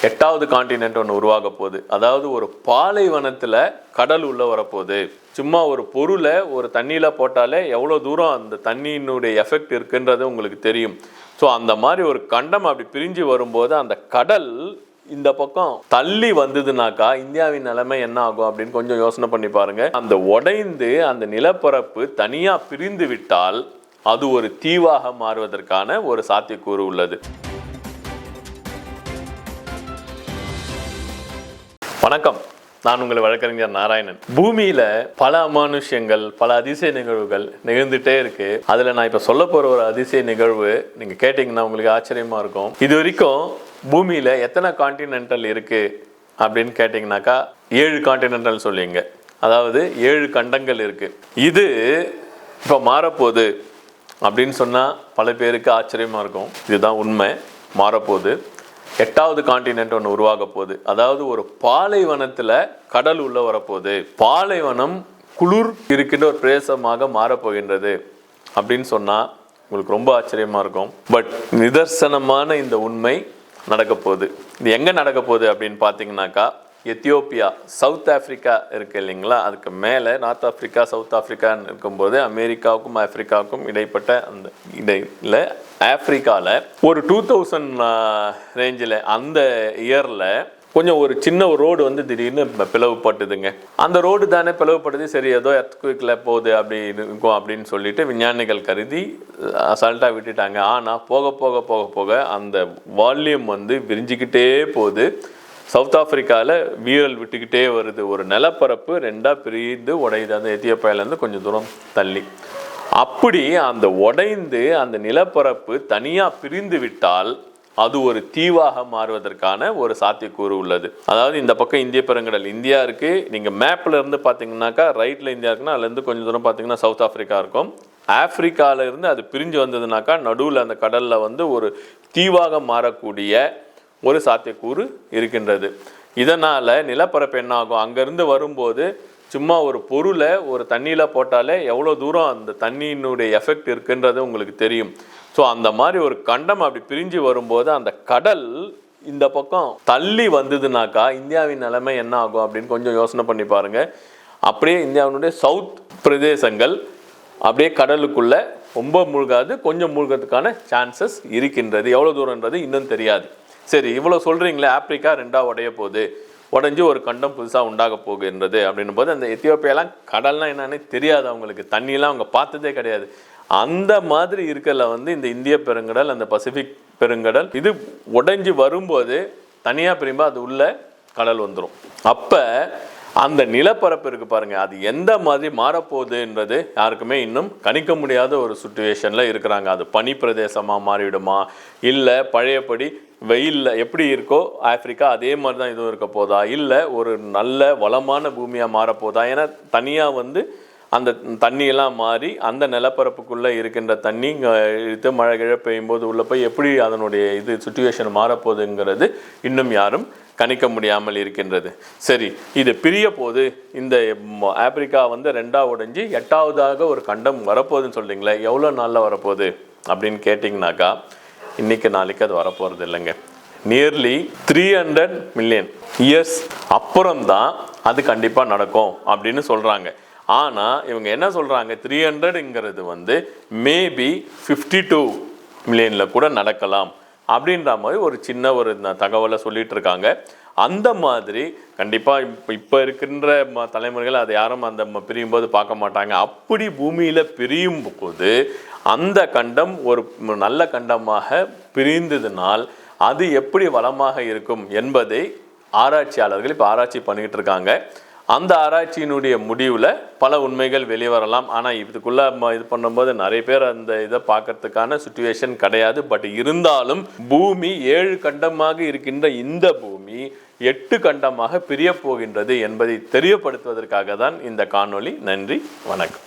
8வது கான்டினென்ட் ஒன்று உருவாக போகுது. அதாவது ஒரு பாலைவனத்தில் கடல் உள்ள வரப்போகுது. சும்மா ஒரு பொருளை ஒரு தண்ணியில் போட்டாலே எவ்வளோ தூரம் அந்த தண்ணியினுடைய எஃபெக்ட் இருக்குன்றது உங்களுக்கு தெரியும். ஸோ அந்த மாதிரி ஒரு கண்டம் அப்படி பிரிஞ்சு வரும்போது அந்த கடல் இந்த பக்கம் தள்ளி வந்ததுனாக்கா இந்தியாவின் நிலைமை என்ன ஆகும் அப்படின்னு கொஞ்சம் யோசனை பண்ணி பாருங்க. அந்த உடைந்து அந்த நிலப்பரப்பு தனியாக பிரிந்து விட்டால் அது ஒரு தீவாக மாறுவதற்கான ஒரு சாத்தியக்கூறு உள்ளது. வணக்கம், நான் உங்கள் வழக்கறிஞர் நாராயணன். பூமியில பல அமானுஷ்யங்கள், பல அதிசய நிகழ்வுகள் நிகழ்ந்துட்டே இருக்கு. அதுல நான் இப்ப சொல்ல போற ஒரு அதிசய நிகழ்வு நீங்க கேட்டீங்கன்னா உங்களுக்கு ஆச்சரியமா இருக்கும். இது வரைக்கும் பூமியில எத்தனை கான்டினென்டல் இருக்கு அப்படின்னு கேட்டீங்கன்னாக்கா 7 கான்டினென்டல் சொல்லிங்க. அதாவது 7 கண்டங்கள் இருக்கு. இது இப்ப மாறப்போகுது அப்படின்னு சொன்னா பல பேருக்கு ஆச்சரியமா இருக்கும். இதுதான் உண்மை, மாறப்போகுது. 8வது கான்டினென்ட் ஒன்று உருவாக போகுது. அதாவது ஒரு பாலைவனத்தில் கடல் உள்ள வரப்போகுது. பாலைவனம் குளிர் இருக்கின்ற ஒரு பிரதேசமாக மாறப்போகின்றது அப்படின்னு சொன்னால் உங்களுக்கு ரொம்ப ஆச்சரியமாக இருக்கும். பட் நிதர்சனமான இந்த உண்மை நடக்க போகுது. இது எங்கே நடக்க போகுது அப்படின்னு பார்த்தீங்கன்னாக்கா எத்தியோப்பியா, சவுத் ஆஃப்ரிக்கா இருக்குது இல்லைங்களா, அதுக்கு மேலே நார்த் ஆஃப்ரிக்கா, சவுத் ஆஃப்ரிக்கான்னு இருக்கும்போது அமெரிக்காவுக்கும் ஆஃப்ரிக்காவுக்கும் இடைப்பட்ட அந்த இடையில் ஆஃப்ரிக்காவில் ஒரு 2000 ரேஞ்சில் அந்த இயரில் கொஞ்சம் ஒரு சின்ன ஒரு ரோடு வந்து திடீர்னு பிளவுப்பட்டுதுங்க. அந்த ரோடு தானே பிளவுப்பட்டது, சரி ஏதோ எர்த்குவிக்கில் போகுது அப்படி இருக்கும் அப்படின்னு சொல்லிட்டு விஞ்ஞானிகள் கருதி அசால்ட்டாக விட்டுட்டாங்க. ஆனால் போக போக போக போக அந்த வால்யூம் வந்து விரிஞ்சிக்கிட்டே போகுது. சவுத் ஆஃப்ரிக்காவில் வீரல் விட்டுக்கிட்டே வருது. ஒரு நிலப்பரப்பு 2ஆக பிரிந்து உடையுது, அந்த எத்தியோப்பியாவிலேருந்து கொஞ்சம் தூரம் தள்ளி. அப்படி அந்த உடைந்து அந்த நிலப்பரப்பு தனியாக பிரிந்து விட்டால் அது ஒரு தீவாக மாறுவதற்கான ஒரு சாத்தியக்கூறு உள்ளது. அதாவது இந்த பக்கம் இந்திய பெருங்கடல் இந்தியா இருக்குது. நீங்கள் மேப்பில் இருந்து பார்த்தீங்கன்னாக்கா ரைட்டில் இந்தியா இருக்குன்னா அதுலேருந்து கொஞ்சம் தூரம் பார்த்தீங்கன்னா சவுத் ஆஃப்ரிக்கா இருக்கும். ஆஃப்ரிக்காவிலேருந்து அது பிரிஞ்சு வந்ததுனாக்கா நடுவில் அந்த கடலில் வந்து ஒரு தீவாக மாறக்கூடிய ஒரு சாத்தியக்கூறு இருக்கின்றது. இதனால் நிலப்பரப்பு என்ன ஆகும், அங்கேருந்து வரும்போது சும்மா ஒரு பொருளை ஒரு தண்ணியில் போட்டாலே எவ்வளோ தூரம் அந்த தண்ணியினுடைய எஃபெக்ட் இருக்குன்றது உங்களுக்கு தெரியும். ஸோ அந்த மாதிரி ஒரு கண்டம் அப்படி பிரிஞ்சு வரும்போது அந்த கடல் இந்த பக்கம் தள்ளி வந்ததுனாக்கா இந்தியாவின் நிலைமை என்ன ஆகும் அப்படின்னு கொஞ்சம் யோசனை பண்ணி பாருங்கள். அப்படியே இந்தியாவினுடைய சவுத் பிரதேசங்கள் அப்படியே கடலுக்குள்ளே ரொம்ப மூழ்காது, கொஞ்சம் மூழ்கிறதுக்கான சான்சஸ் இருக்கின்றது. எவ்வளோ தூரன்றது இன்னும் தெரியாது. சரி, இவ்வளோ சொல்கிறீங்களே, ஆப்பிரிக்கா 2ஆக உடைய போகுது, உடஞ்சி ஒரு கண்டம் புதுசாக உண்டாக போகுன்றது அப்படின்னும் போது அந்த எத்தியோப்பியாலாம் கடல்லாம் என்னன்னு தெரியாது அவங்களுக்கு, தண்ணியெலாம் அவங்க பார்த்ததே கிடையாது. அந்த மாதிரி இருக்கல வந்து இந்த இந்திய பெருங்கடல், அந்த பசிபிக் பெருங்கடல் இது உடைஞ்சி வரும்போது தனியாக பிரியும்போது அது உள்ள கடல் வந்துடும். அப்போ அந்த நிலப்பரப்பு இருக்குது பாருங்கள், அது எந்த மாதிரி மாறப்போகுதுன்றது யாருக்குமே இன்னும் கணிக்க முடியாத ஒரு சுச்சுவேஷனில் இருக்கிறாங்க. அது பனி பிரதேசமாக மாறிவிடுமா, இல்லை பழையபடி வெயிலில் எப்படி இருக்கோ ஆஃப்ரிக்கா அதே மாதிரி தான் இதுவும் இருக்க போதா, இல்லை ஒரு நல்ல வளமான பூமியாக மாறப்போதா. ஏன்னா தனியாக வந்து அந்த தண்ணியெல்லாம் மாறி அந்த நிலப்பரப்புக்குள்ளே இருக்கின்ற தண்ணி இழுத்து மழை கிழ பெய்யும்போது உள்ளே போய் எப்படி அதனுடைய இது சுச்சுவேஷன் மாறப்போகுதுங்கிறது இன்னும் யாரும் கணிக்க முடியாமல் இருக்கின்றது. சரி, இது பிரிய போது இந்த ஆப்பிரிக்கா வந்து 2ஆக உடைஞ்சி 8வதாக ஒரு கண்டம் வரப்போகுதுன்னு சொல்கிறீங்களே, எவ்வளோ நாளில் வரப்போகுது அப்படின்னு கேட்டிங்கனாக்கா இன்றைக்கி நாளைக்கு அது வரப்போகிறது இல்லைங்க. நியர்லி 300 மில்லியன் இயர்ஸ் அப்புறம்தான் அது கண்டிப்பாக நடக்கும் அப்படின்னு சொல்கிறாங்க. ஆனால் இவங்க என்ன சொல்கிறாங்க, 300ங்கிறது வந்து மேபி 52 மில்லியனில் கூட நடக்கலாம் அப்படின்ற மாதிரி ஒரு சின்ன ஒரு தகவலை சொல்லிட்டு இருக்காங்க. அந்த மாதிரி கண்டிப்பாக இப்போ இருக்கின்ற தலைமுறைகள் அதை யாரும் அந்த பிரியும் போது பார்க்க மாட்டாங்க. அப்படி பூமியில் பிரியும் போது அந்த கண்டம் ஒரு நல்ல கண்டமாக பிரிந்ததுனால் அது எப்படி வளமாக இருக்கும் என்பதை ஆராய்ச்சியாளர்கள் இப்போ ஆராய்ச்சி பண்ணிக்கிட்டு இருக்காங்க. அந்த ஆராய்ச்சியினுடைய முடிவில் பல உண்மைகள் வெளிவரலாம். ஆனால் இதுக்குள்ளே இது பண்ணும்போது நிறைய பேர் அந்த இதை பார்க்கறதுக்கான சுச்சுவேஷன் கிடையாது. பட் இருந்தாலும் பூமி 7 கண்டமாக இருக்கின்ற இந்த பூமி 8 கண்டமாக பிரிய போகின்றது என்பதை தெரியப்படுத்துவதற்காக தான் இந்த காணொளி. நன்றி, வணக்கம்.